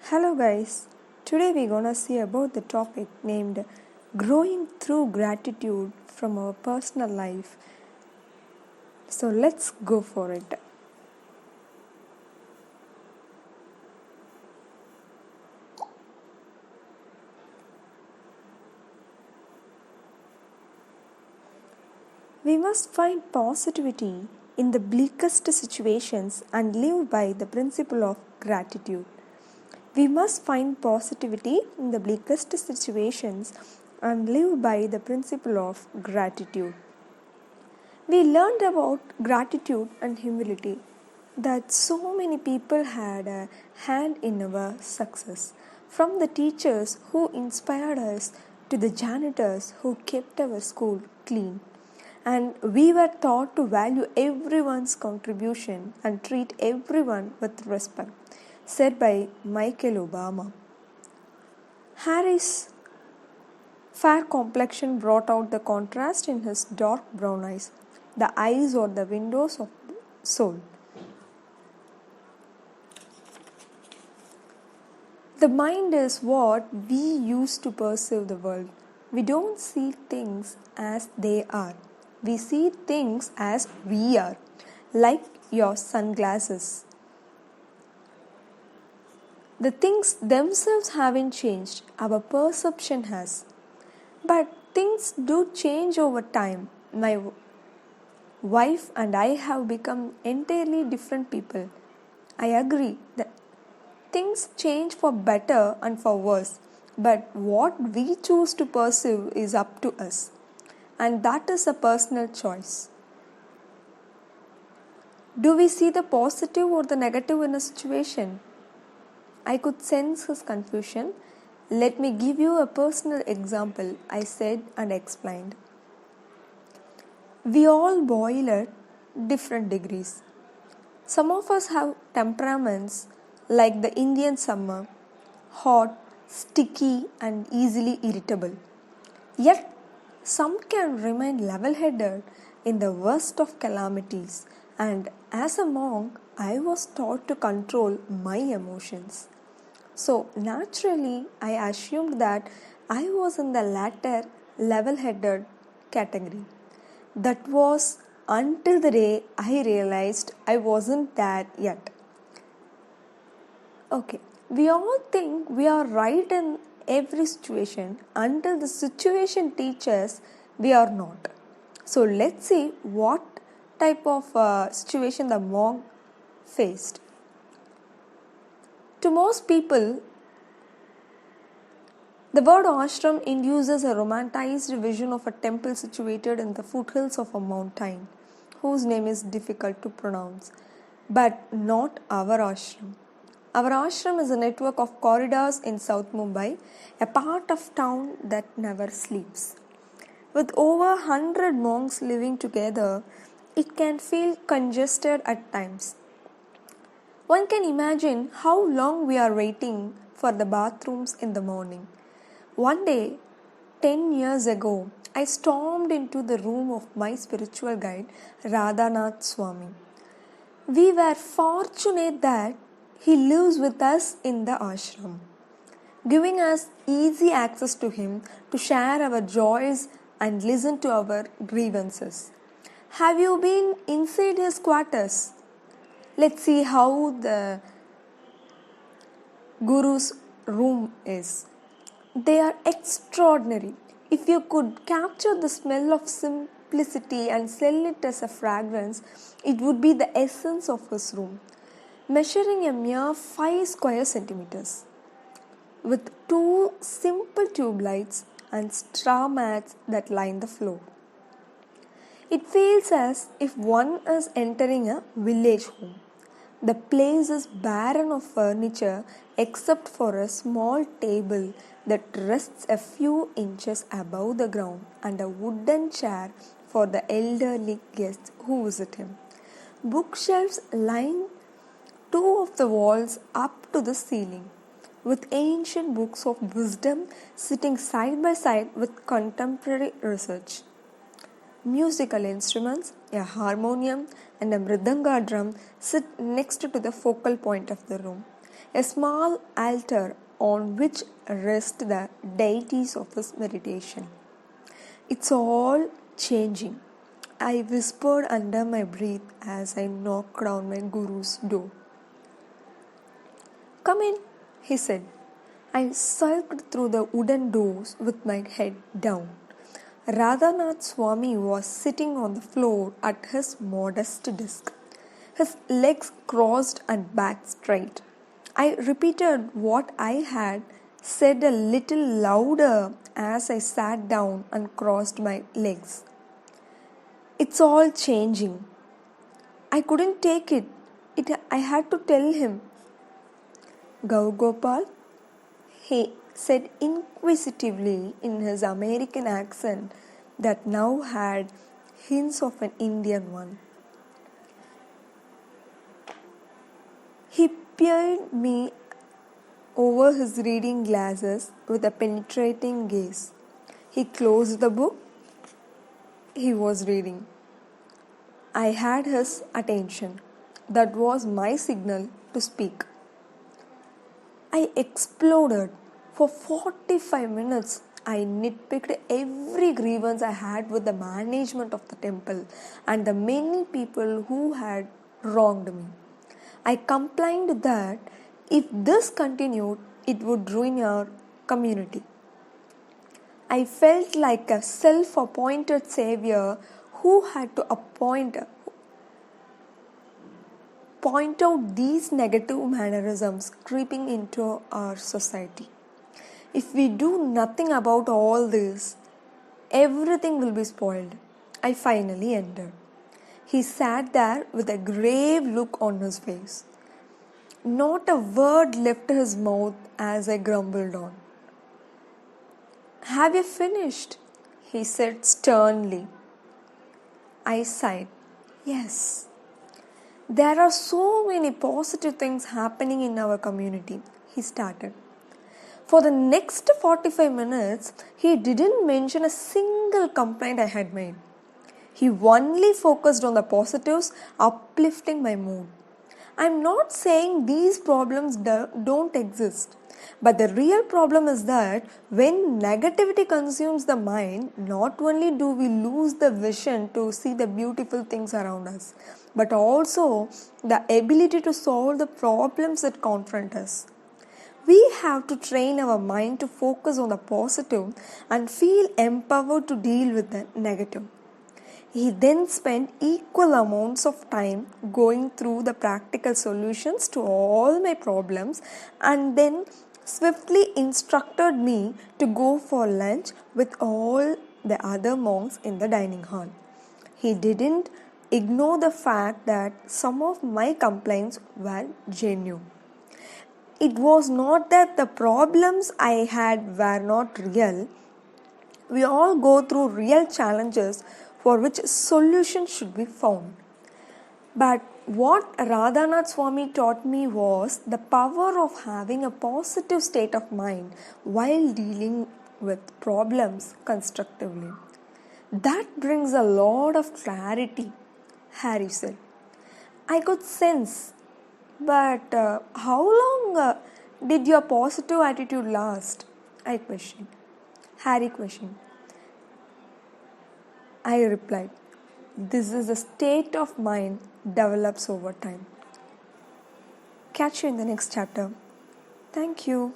Hello guys, today we're gonna see about the topic named growing through gratitude from our personal life. So let's go for it. We must find positivity in the bleakest situations and live by the principle of gratitude. We must find positivity in the bleakest situations and live by the principle of gratitude. We learned about gratitude and humility, that so many people had a hand in our success, from the teachers who inspired us to the janitors who kept our school clean. And we were taught to value everyone's contribution and treat everyone with respect, said by 𝙂𝙧𝙧𝙤𝙬𝙀. Harry's fair complexion brought out the contrast in his dark brown eyes. The eyes are the windows of the soul. The mind is what we use to perceive the world. We don't see things as they are. We see things as we are, like your sunglasses. The things themselves haven't changed, our perception has. But things do change over time. My wife and I have become entirely different people. I agree that things change for better and for worse, but what we choose to pursue is up to us, and that is a personal choice. Do we see the positive or the negative in a situation? I could sense his confusion. Let me give you a personal example, I said and explained. We all boil at different degrees. Some of us have temperaments like the Indian summer, hot, sticky, and easily irritable. Yet, some can remain level-headed in the worst of calamities, and as a monk, I was taught to control my emotions. So, naturally, I assumed that I was in the latter level-headed category. That was until the day I realized I wasn't that yet. Okay, we all think we are right in every situation until the situation teaches we are not. So let's see what type of situation the monk faced. To most people, the word ashram induces a romanticized vision of a temple situated in the foothills of a mountain, whose name is difficult to pronounce, but not our ashram. Our ashram is a network of corridors in South Mumbai, a part of town that never sleeps. With over 100 monks living together, it can feel congested at times. One can imagine how long we are waiting for the bathrooms in the morning. One day, 10 years ago, I stormed into the room of my spiritual guide, Radhanath Swami. We were fortunate that he lives with us in the ashram, giving us easy access to him to share our joys and listen to our grievances. Have you been inside his quarters? Let's see how the Guru's room is. They are extraordinary. If you could capture the smell of simplicity and sell it as a fragrance, it would be the essence of his room, measuring a mere 5 square centimeters, with 2 simple tube lights and straw mats that line the floor. It feels as if one is entering a village home. The place is barren of furniture except for a small table that rests a few inches above the ground and a wooden chair for the elderly guests who visit him. Bookshelves line 2 of the walls up to the ceiling, with ancient books of wisdom sitting side by side with contemporary research. Musical instruments, a harmonium and a mridanga drum sit next to the focal point of the room. a small altar on which rest the deities of his meditation. It's all changing, I whispered under my breath as I knocked on my guru's door. Come in, he said. I sulked through the wooden doors with my head down. 𝙂𝙧𝙤𝙬𝙤𝙪𝙜 was sitting on the floor at his modest desk, his legs crossed and back straight. I repeated what I had said a little louder as I sat down and crossed my legs. It's all changing. I couldn't take it. I had to tell him. Gaur-Gopal, he said inquisitively in his American accent that now had hints of an Indian one. He peered me over his reading glasses with a penetrating gaze. He closed the book he was reading. I had his attention. That was my signal to speak. I exploded. For 45 minutes, I nitpicked every grievance I had with the management of the temple and the many people who had wronged me. I complained that if this continued, it would ruin our community. I felt like a self-appointed savior who had to point out these negative mannerisms creeping into our society. If we do nothing about all this, everything will be spoiled. I finally entered. He sat there with a grave look on his face. Not a word left his mouth as I grumbled on. Have you finished? He said sternly. I sighed. Yes. There are so many positive things happening in our community, he started. For the next 45 minutes, he didn't mention a single complaint I had made. He only focused on the positives, uplifting my mood. I'm not saying these problems don't exist, but the real problem is that when negativity consumes the mind, not only do we lose the vision to see the beautiful things around us, but also the ability to solve the problems that confront us. We have to train our mind to focus on the positive and feel empowered to deal with the negative. He then spent equal amounts of time going through the practical solutions to all my problems and then swiftly instructed me to go for lunch with all the other monks in the dining hall. He didn't ignore the fact that some of my complaints were genuine. It was not that the problems I had were not real. We all go through real challenges for which solutions should be found. But what 𝙂𝙧𝙤𝙬𝙤𝙪𝙜 taught me was the power of having a positive state of mind while dealing with problems constructively. That brings a lot of clarity, Harry said. I could sense. But how long did your positive attitude last? I questioned. Harry questioned. I replied, this is a state of mind develops over time. Catch you in the next chapter. Thank you.